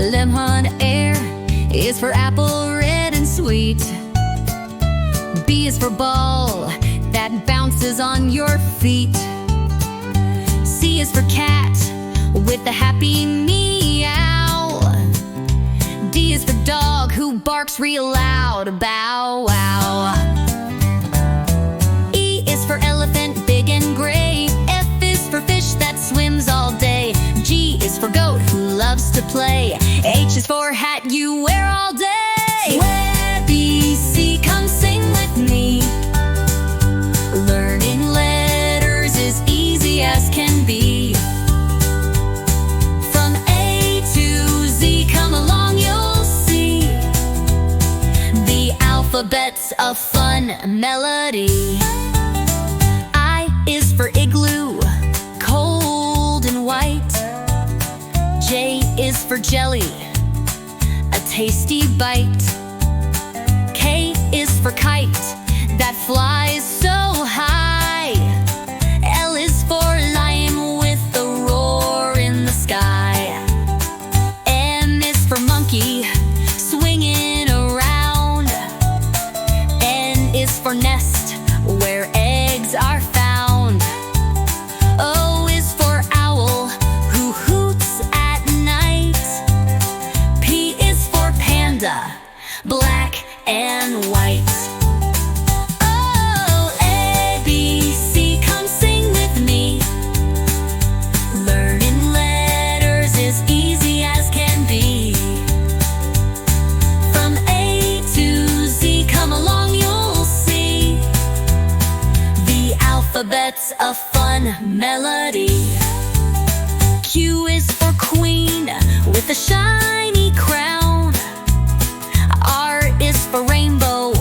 Lemon air is for apple, red and sweet. B is for ball that bounces on your feet. C is for cat with a happy meow. D is for dog who barks real loud, bow wow. E is for elephant, big and gray. F is for fish that swims all day. G is for goat who loves to play. H is for hat you wear all day. A, B, C, come sing with me. Learning letters is easy as can be. From A to Z, come along, you'll see. The alphabet's a fun melody. I is for igloo, cold and white. J is for jelly, a tasty bite. K is for kite that flies so high. L is for lion with the roar in the sky. M is for monkey swinging around. N is for nest where eggs are found. O is for owl who hoots at night. P is for panda, black and white. Oh, A, B, C, come sing with me. Learning letters is easy as can be. From A to Z, come along, you'll see. The alphabet's a fun melody. Q is for queen with a shiny crown. R is for rainbow